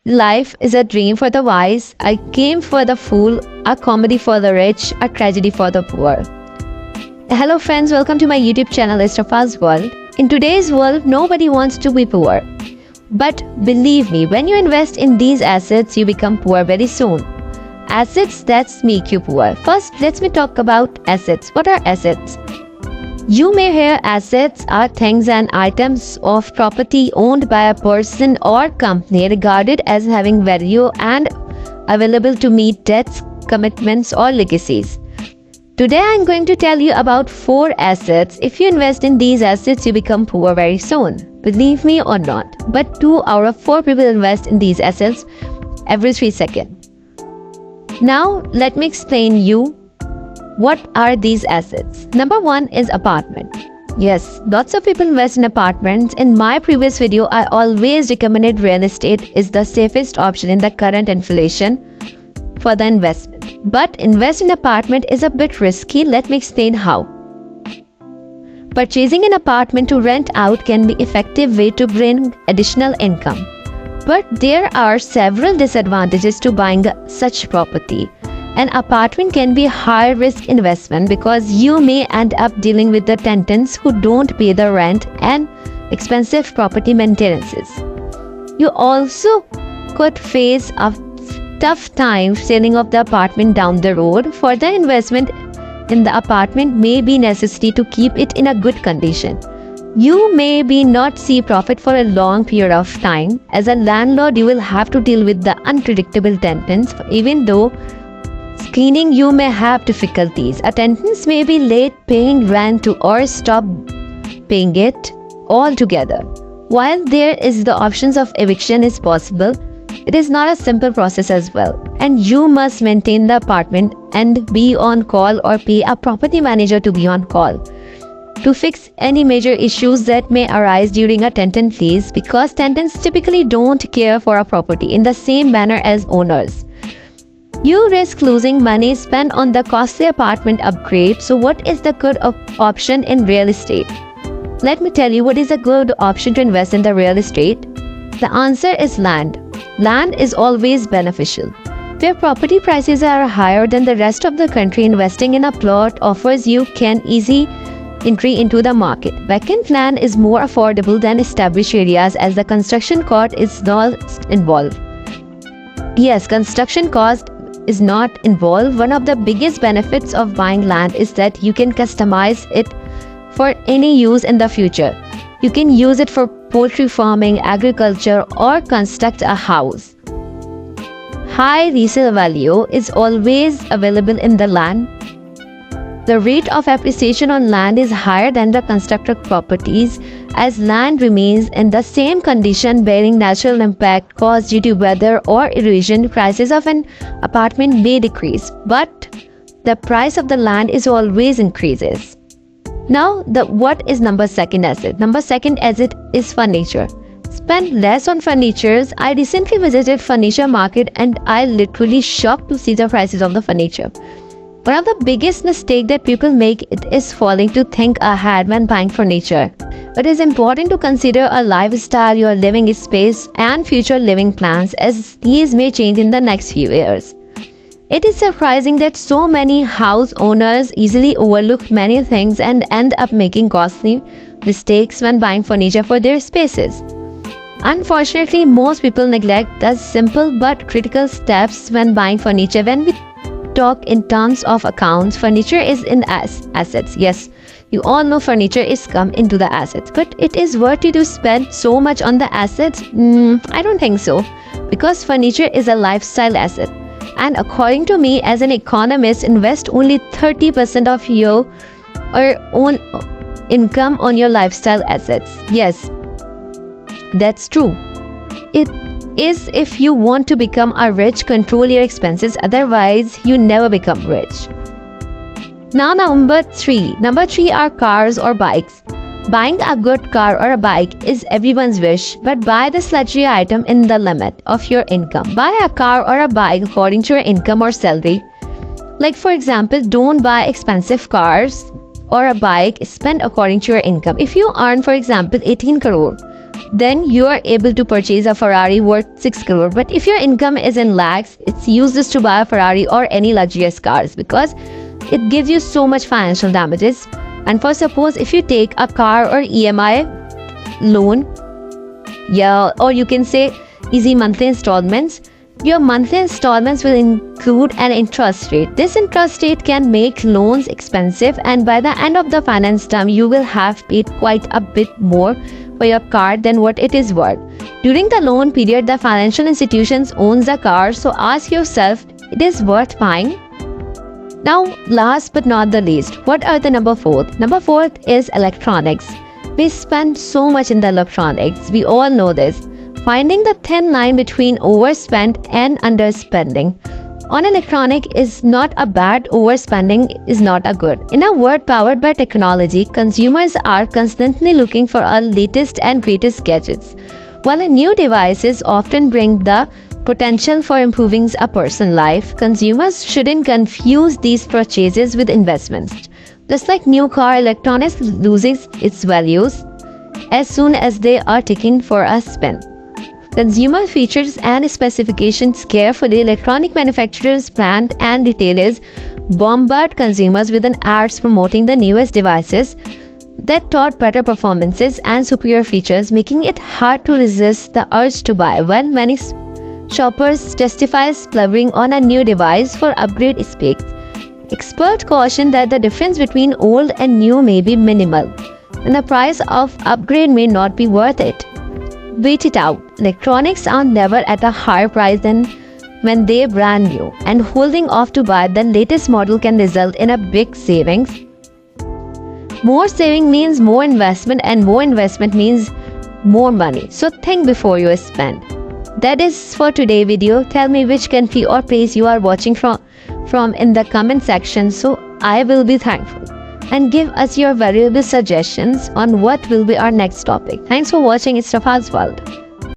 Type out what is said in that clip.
Life is a dream for the wise, a game for the fool, a comedy for the rich, a tragedy for the poor. Hello friends, welcome to my YouTube channel Estrafa's World. In today's world, nobody wants to be poor. But believe me, when you invest in these assets, you become poor very soon. Assets that make you poor. First, let me talk about assets. What are assets? You may hear assets are things and items of property owned by a person or company regarded as having value and available to meet debts, commitments, or legacies. Today I am going to tell you about 4 assets. If you invest in these assets, you become poor very soon. Believe me or not, but 2 out of 4 people invest in these assets every 3 seconds. Now let me explain you what are these assets. Number 1 is apartment. Yes, lots of people invest in apartments. In my previous video, I always recommended real estate is the safest option in the current inflation for the investment. But invest in apartment is a bit risky. Let me explain how. Purchasing an apartment to rent out can be an effective way to bring additional income. But there are several disadvantages to buying such property. An apartment can be a high-risk investment because you may end up dealing with the tenants who don't pay the rent and expensive property maintenances. You also could face a tough time selling off the apartment down the road. For the investment in the apartment may be necessary to keep it in a good condition. You may not see profit for a long period of time. As a landlord, you will have to deal with the unpredictable tenants. Even though cleaning, you may have difficulties. Tenants may be late paying rent or stop paying it altogether. While there is the options of eviction is possible, it is not a simple process as well. And you must maintain the apartment and be on call or pay a property manager to be on call to fix any major issues that may arise during a tenant lease, because tenants typically don't care for a property in the same manner as owners. You risk losing money spent on the costly apartment upgrade. So what is the good option in real estate? Let me tell you what is a good option to invest in the real estate. The answer is land. Land is always beneficial. Where property prices are higher than the rest of the country, investing in a plot offers you an easy entry into the market. Vacant land is more affordable than established areas as the construction cost is not involved. Yes, construction cost is not involved. One of the biggest benefits of buying land is that you can customize it for any use in the future. You can use it for poultry farming, agriculture, or construct a house. High resale value is always available in the land. The rate of appreciation on land is higher than the constructed properties, as land remains in the same condition bearing natural impact caused due to weather or erosion. Prices of an apartment may decrease, but the price of the land is always increases. Now, what is number 2 asset? Number 2 asset is furniture. Spend less on furnitures. I recently visited furniture market and I literally shocked to see the prices of the furniture. One of the biggest mistakes that people make is failing to think ahead when buying furniture. It is important to consider a lifestyle, your living space, and future living plans, as these may change in the next few years. It is surprising that so many house owners easily overlook many things and end up making costly mistakes when buying furniture for their spaces. Unfortunately, most people neglect the simple but critical steps when buying furniture. When we talk in terms of accounts, furniture is in assets. Yes, you all know furniture is come into the assets, but it is worth it to spend so much on the assets? I don't think so, because furniture is a lifestyle asset. And according to me, as an economist, invest only 30% of your own income on your lifestyle assets. Yes, that's true. It is if you want to become a rich, control your expenses, otherwise you never become rich. Now number 3 are cars or bikes. Buying a good car or a bike is everyone's wish, but buy this luxury item in the limit of your income. Buy a car or a bike according to your income or salary. Like for example, don't buy expensive cars or a bike. Spend according to your income. If you earn, for example, 18 crore, then you are able to purchase a Ferrari worth 6 crore. But if your income is in lakhs, it's useless to buy a Ferrari or any luxurious cars because it gives you so much financial damages. And for suppose if you take a car or EMI loan, yeah, or you can say easy monthly installments, your monthly installments will include an interest rate. This interest rate can make loans expensive, and by the end of the finance term, you will have paid quite a bit more for your car than what it is worth. During the loan period, the financial institutions owns the car, so ask yourself, it is worth buying? Now, last but not the least, what are the number fourth? Number fourth is electronics. We spend so much in the electronics. We all know this. Finding the thin line between overspend and underspending on electronic is not a bad, overspending is not a good. In a world powered by technology, consumers are constantly looking for our latest and greatest gadgets. While new devices often bring the potential for improving a person's life, consumers shouldn't confuse these purchases with investments. Just like new car, electronics loses its values as soon as they are taken for a spin. Consumer features and specifications carefully, electronic manufacturers, brand and retailers bombard consumers with an ads promoting the newest devices that tout better performances and superior features, making it hard to resist the urge to buy. When many shoppers justify splurging on a new device for upgrade specs, experts caution that the difference between old and new may be minimal, and the price of upgrade may not be worth it. Wait it out. Electronics are never at a higher price than when they're brand new, and holding off to buy the latest model can result in a big savings. More saving means more investment, and more investment means more money. So think before you spend. That is for today's video. Tell me which country or place you are watching from in the comment section, so I will be thankful. And give us your valuable suggestions on what will be our next topic. Thanks for watching. It's Rafa's World.